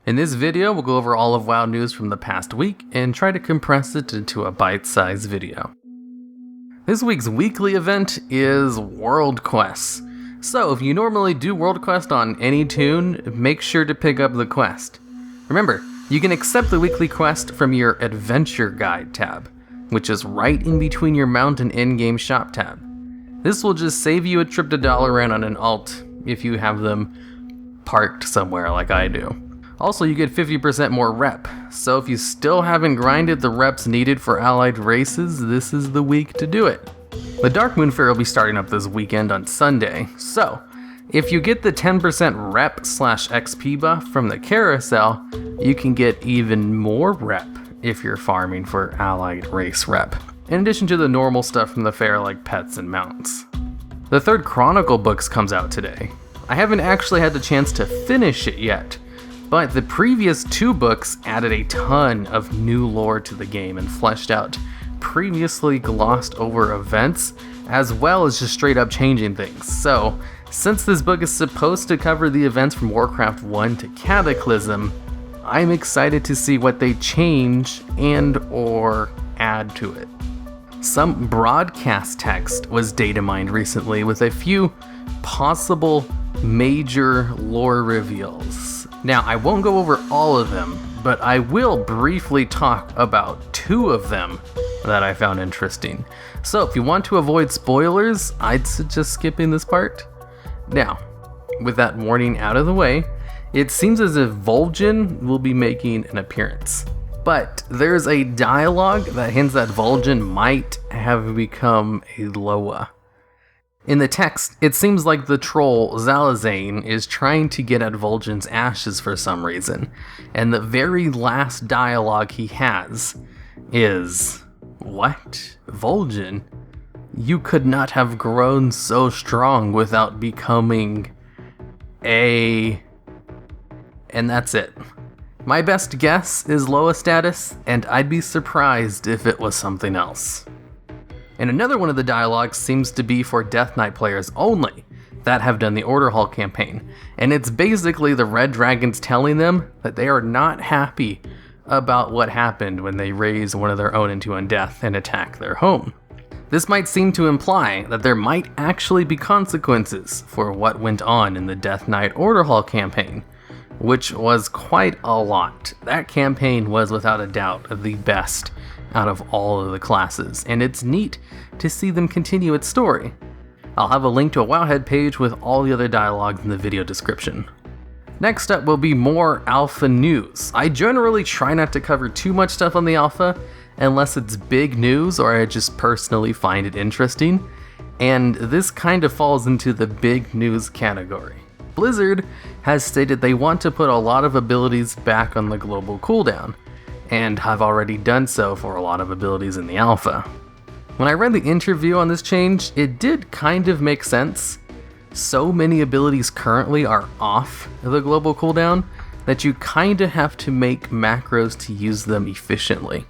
In this video, we'll go over all of WoW news from the past week and try to compress it into a bite-sized video. This week's weekly event is World Quests. So if you normally do World Quest on any toon, make sure to pick up the quest. Remember, you can accept the weekly quest from your Adventure Guide tab, which is right in between your Mount and in-game shop tab. This will just save you a trip to Dalaran on an alt if you have them parked somewhere like I do. Also, you get 50% more rep, so if you still haven't grinded the reps needed for allied races, this is the week to do it. The Darkmoon Fair will be starting up this weekend on Sunday, so if you get the 10% rep/XP buff from the carousel, you can get even more rep if you're farming for allied race rep, in addition to the normal stuff from the fair like pets and mounts. The third Chronicle books comes out today. I haven't actually had the chance to finish it yet, but the previous two books added a ton of new lore to the game and fleshed out previously glossed over events, as well as just straight up changing things. So, since this book is supposed to cover the events from Warcraft 1 to Cataclysm, I'm excited to see what they change and or add to it. Some broadcast text was data mined recently with a few possible major lore reveals. Now, I won't go over all of them, but I will briefly talk about two of them that I found interesting. So if you want to avoid spoilers, I'd suggest skipping this part. Now, with that warning out of the way, it seems as if Vol'jin will be making an appearance. But there's a dialogue that hints that Vol'jin might have become a Loa. In the text, it seems like the troll Zalazane is trying to get at Vol'jin's ashes for some reason, and the very last dialogue he has is, "What? Vol'jin? You could not have grown so strong without becoming a..." And that's it. My best guess is Loa status, and I'd be surprised if it was something else. And another one of the dialogues seems to be for Death Knight players only that have done the Order Hall campaign, and it's basically the Red Dragons telling them that they are not happy about what happened when they raise one of their own into undeath and attack their home. This might seem to imply that there might actually be consequences for what went on in the Death Knight Order Hall campaign, which was quite a lot. That campaign was without a doubt the best out of all of the classes, and it's neat to see them continue its story. I'll have a link to a Wowhead page with all the other dialogues in the video description. Next up will be more alpha news. I generally try not to cover too much stuff on the alpha unless it's big news or I just personally find it interesting, and this kind of falls into the big news category. Blizzard has stated they want to put a lot of abilities back on the global cooldown, and have already done so for a lot of abilities in the alpha. When I read the interview on this change, it did kind of make sense. So many abilities currently are off the global cooldown that you kinda have to make macros to use them efficiently.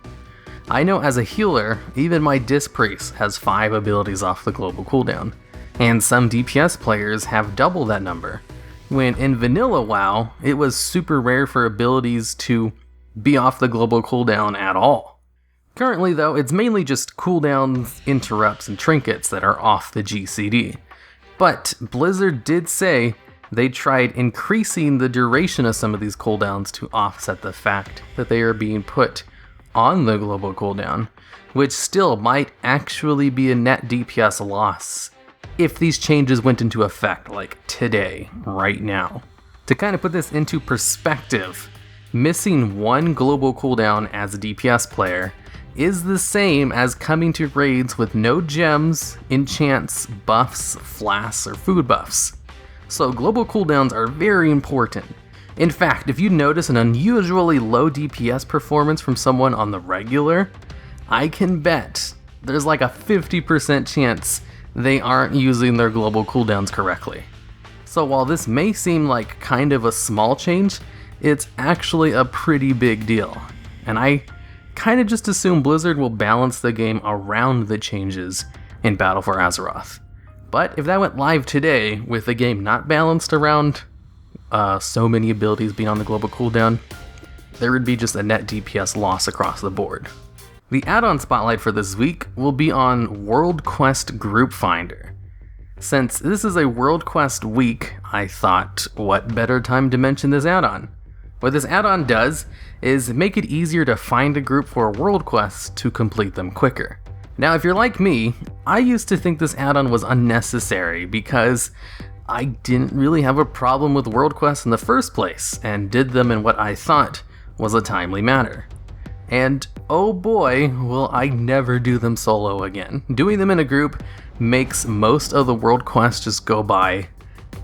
I know as a healer, even my Disc Priest has 5 abilities off the global cooldown, and some DPS players have double that number, when in vanilla WoW, it was super rare for abilities to be off the global cooldown at all. Currently though, it's mainly just cooldowns, interrupts, and trinkets that are off the GCD. But Blizzard did say they tried increasing the duration of some of these cooldowns to offset the fact that they are being put on the global cooldown, which still might actually be a net DPS loss if these changes went into effect like today, right now. To kind of put this into perspective, missing one global cooldown as a DPS player is the same as coming to raids with no gems, enchants, buffs, flasks, or food buffs. So global cooldowns are very important. In fact, if you notice an unusually low DPS performance from someone on the regular, I can bet there's like a 50% chance they aren't using their global cooldowns correctly. So while this may seem like kind of a small change, it's actually a pretty big deal, and I kind of just assume Blizzard will balance the game around the changes in Battle for Azeroth. But if that went live today with the game not balanced around so many abilities being on the global cooldown, there would be just a net DPS loss across the board. The add-on spotlight for this week will be on World Quest Group Finder. Since this is a World Quest week, I thought, what better time to mention this add-on? What this add-on does is make it easier to find a group for a World Quest to complete them quicker. Now, if you're like me, I used to think this add-on was unnecessary because I didn't really have a problem with World Quests in the first place and did them in what I thought was a timely manner. And oh boy, will I never do them solo again. Doing them in a group makes most of the World Quests just go by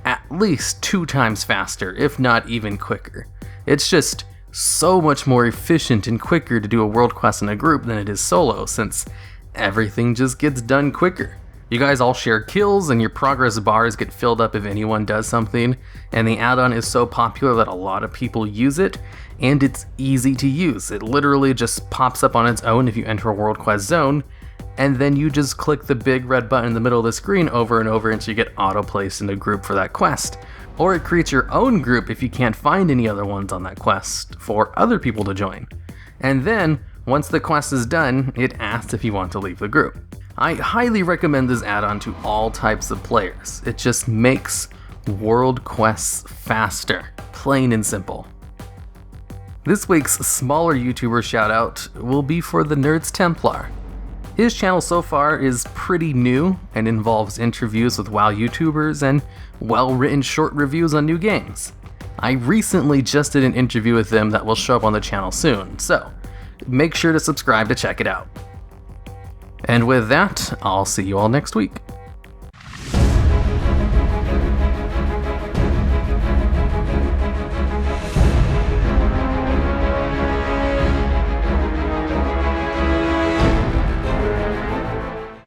at least 2 times faster, if not even quicker. It's just so much more efficient and quicker to do a World Quest in a group than it is solo, since everything just gets done quicker. You guys all share kills and your progress bars get filled up if anyone does something, and the add-on is so popular that a lot of people use it, and it's easy to use. It literally just pops up on its own if you enter a World Quest zone, and then you just click the big red button in the middle of the screen over and over until you get auto-placed in a group for that quest. Or it creates your own group if you can't find any other ones on that quest for other people to join. And then, once the quest is done, it asks if you want to leave the group. I highly recommend this add-on to all types of players. It just makes World Quests faster, plain and simple. This week's smaller YouTuber shoutout will be for the Nerds Templar. His channel so far is pretty new and involves interviews with WoW YouTubers and well-written short reviews on new games. I recently just did an interview with him that will show up on the channel soon, so make sure to subscribe to check it out. And with that, I'll see you all next week.